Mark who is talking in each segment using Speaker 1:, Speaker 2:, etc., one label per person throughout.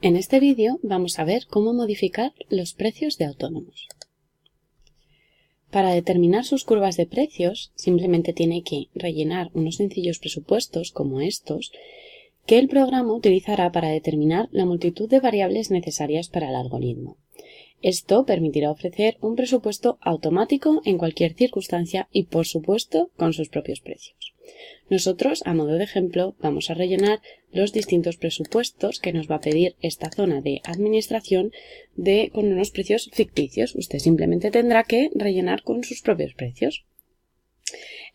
Speaker 1: En este vídeo vamos a ver cómo modificar los precios de autónomos. Para determinar sus curvas de precios, simplemente tiene que rellenar unos sencillos presupuestos como estos, que el programa utilizará para determinar la multitud de variables necesarias para el algoritmo. Esto permitirá ofrecer un presupuesto automático en cualquier circunstancia y, por supuesto, con sus propios precios. Nosotros, a modo de ejemplo, vamos a rellenar los distintos presupuestos que nos va a pedir esta zona de administración con unos precios ficticios. Usted simplemente tendrá que rellenar con sus propios precios.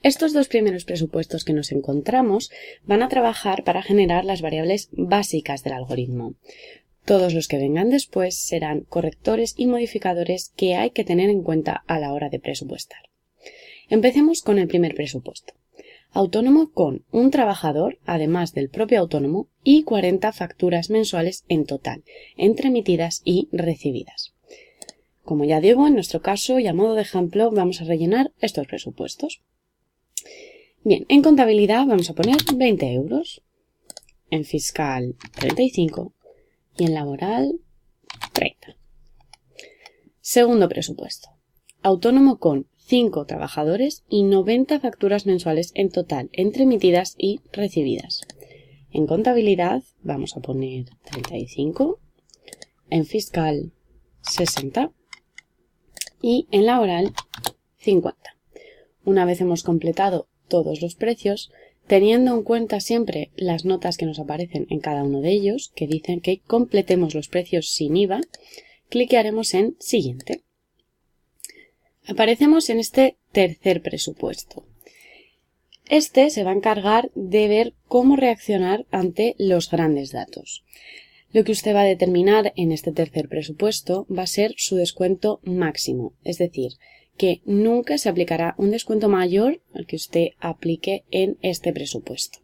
Speaker 1: Estos dos primeros presupuestos que nos encontramos van a trabajar para generar las variables básicas del algoritmo. Todos los que vengan después serán correctores y modificadores que hay que tener en cuenta a la hora de presupuestar. Empecemos con el primer presupuesto. Autónomo con un trabajador, además del propio autónomo, y 40 facturas mensuales en total, entre emitidas y recibidas. Como ya digo, en nuestro caso y a modo de ejemplo vamos a rellenar estos presupuestos. Bien, en contabilidad vamos a poner 20 euros, en fiscal 35 y en laboral 30. Segundo presupuesto. Autónomo con 5 trabajadores y 90 facturas mensuales en total, entre emitidas y recibidas. En contabilidad vamos a poner 35, en fiscal 60 y en laboral 50. Una vez hemos completado todos los precios, teniendo en cuenta siempre las notas que nos aparecen en cada uno de ellos, que dicen que completemos los precios sin IVA, cliquearemos en Siguiente. Aparecemos en este tercer presupuesto. Este se va a encargar de ver cómo reaccionar ante los grandes datos. Lo que usted va a determinar en este tercer presupuesto va a ser su descuento máximo, es decir, que nunca se aplicará un descuento mayor al que usted aplique en este presupuesto.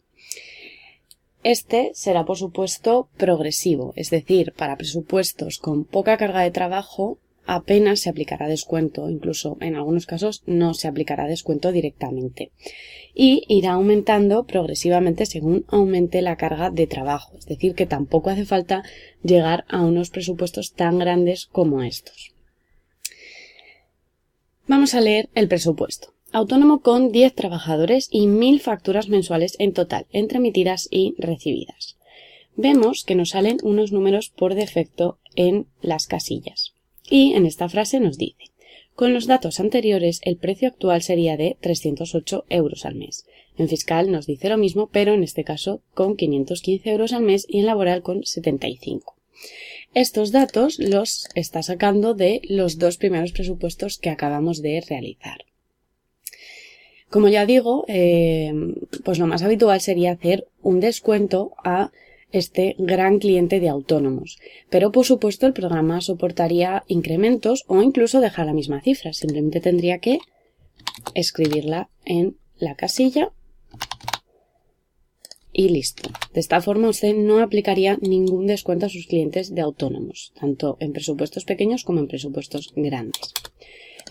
Speaker 1: Este será, por supuesto, progresivo, es decir, para presupuestos con poca carga de trabajo apenas se aplicará descuento, incluso en algunos casos no se aplicará descuento directamente. Y irá aumentando progresivamente según aumente la carga de trabajo, es decir, que tampoco hace falta llegar a unos presupuestos tan grandes como estos. Vamos a leer el presupuesto. Autónomo con 10 trabajadores y 1000 facturas mensuales en total, entre emitidas y recibidas. Vemos que nos salen unos números por defecto en las casillas. Y en esta frase nos dice: con los datos anteriores el precio actual sería de 308 euros al mes. En fiscal nos dice lo mismo, pero en este caso con 515 euros al mes y en laboral con 75. Estos datos los está sacando de los dos primeros presupuestos que acabamos de realizar. Como ya digo, pues lo más habitual sería hacer un descuento a este gran cliente de autónomos, pero por supuesto el programa soportaría incrementos o incluso dejar la misma cifra, simplemente tendría que escribirla en la casilla y listo. De esta forma usted no aplicaría ningún descuento a sus clientes de autónomos, tanto en presupuestos pequeños como en presupuestos grandes.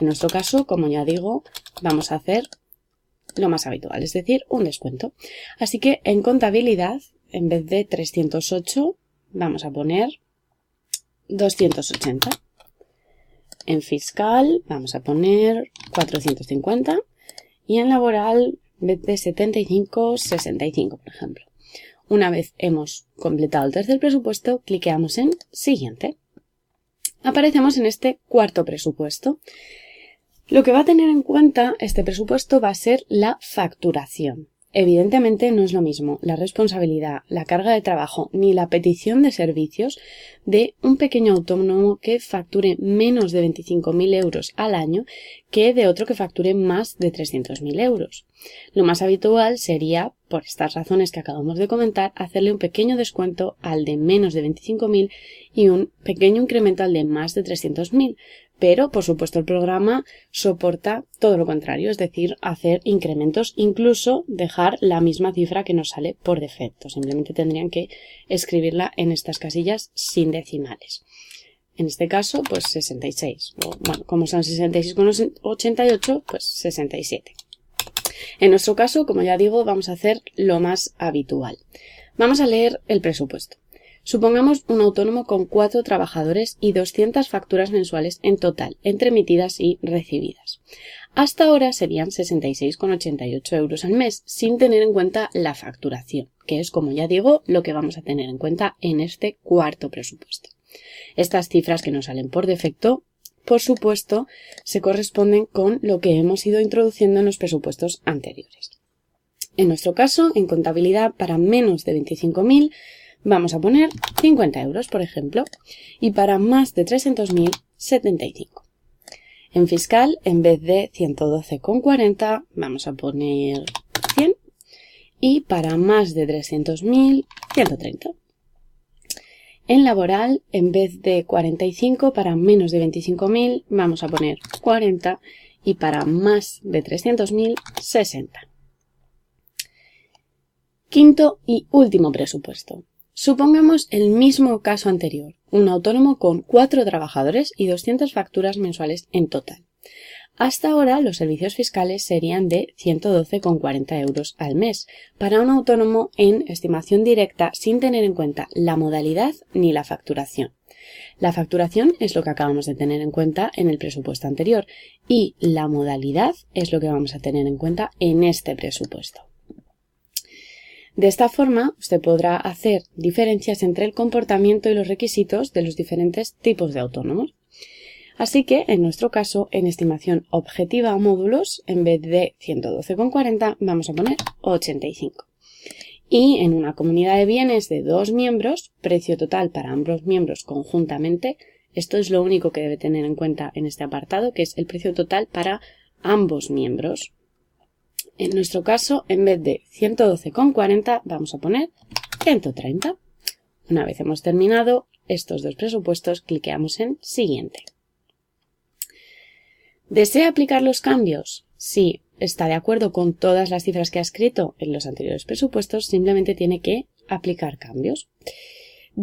Speaker 1: En nuestro caso, como ya digo, vamos a hacer lo más habitual, es decir, un descuento. Así que en contabilidad, en vez de 308, vamos a poner 280. En fiscal vamos a poner 450 y en laboral, en vez de 75, 65, por ejemplo. Una vez hemos completado el tercer presupuesto, cliqueamos en Siguiente. Aparecemos en este cuarto presupuesto. Lo que va a tener en cuenta este presupuesto va a ser la facturación. Evidentemente no es lo mismo la responsabilidad, la carga de trabajo ni la petición de servicios de un pequeño autónomo que facture menos de 25.000 euros al año que de otro que facture más de 300.000 euros. Lo más habitual sería, por estas razones que acabamos de comentar, hacerle un pequeño descuento al de menos de 25.000 y un pequeño incremento al de más de 300.000. Pero, por supuesto, el programa soporta todo lo contrario, es decir, hacer incrementos, incluso dejar la misma cifra que nos sale por defecto. Simplemente tendrían que escribirla en estas casillas sin decimales. En este caso, pues 66. Bueno, como son 66,88, pues 67. En nuestro caso, como ya digo, vamos a hacer lo más habitual. Vamos a leer el presupuesto. Supongamos un autónomo con 4 trabajadores y 200 facturas mensuales en total, entre emitidas y recibidas. Hasta ahora serían 66,88 euros al mes, sin tener en cuenta la facturación, que es, como ya digo, lo que vamos a tener en cuenta en este cuarto presupuesto. Estas cifras que nos salen por defecto, por supuesto, se corresponden con lo que hemos ido introduciendo en los presupuestos anteriores. En nuestro caso, en contabilidad, para menos de 25.000, vamos a poner 50 euros, por ejemplo, y para más de 300.000, 75. En fiscal, en vez de 112,40, vamos a poner 100, y para más de 300.000, 130. En laboral, en vez de 45, para menos de 25.000, vamos a poner 40, y para más de 300.000, 60. Quinto y último presupuesto. Supongamos el mismo caso anterior, un autónomo con 4 trabajadores y 200 facturas mensuales en total. Hasta ahora los servicios fiscales serían de 112,40 euros al mes para un autónomo en estimación directa sin tener en cuenta la modalidad ni la facturación. La facturación es lo que acabamos de tener en cuenta en el presupuesto anterior y la modalidad es lo que vamos a tener en cuenta en este presupuesto. De esta forma, usted podrá hacer diferencias entre el comportamiento y los requisitos de los diferentes tipos de autónomos. Así que, en nuestro caso, en estimación objetiva a módulos, en vez de 112,40, vamos a poner 85. Y en una comunidad de bienes de 2 miembros, precio total para ambos miembros conjuntamente, esto es lo único que debe tener en cuenta en este apartado, que es el precio total para ambos miembros. En nuestro caso, en vez de 112,40, vamos a poner 130. Una vez hemos terminado estos dos presupuestos, cliqueamos en Siguiente. ¿Desea aplicar los cambios? Si está de acuerdo con todas las cifras que ha escrito en los anteriores presupuestos, simplemente tiene que aplicar cambios.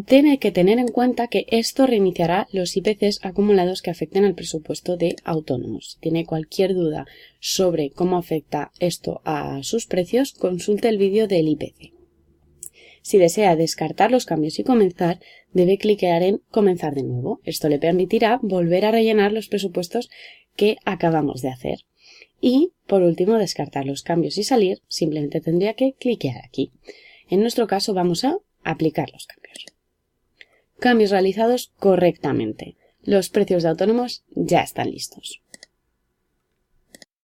Speaker 1: Tiene que tener en cuenta que esto reiniciará los IPCs acumulados que afecten al presupuesto de autónomos. Si tiene cualquier duda sobre cómo afecta esto a sus precios, consulte el vídeo del IPC. Si desea descartar los cambios y comenzar, debe clicar en Comenzar de nuevo. Esto le permitirá volver a rellenar los presupuestos que acabamos de hacer. Y, por último, descartar los cambios y salir, simplemente tendría que cliquear aquí. En nuestro caso vamos a aplicar los cambios. Cambios realizados correctamente. Los precios de autónomos ya están listos.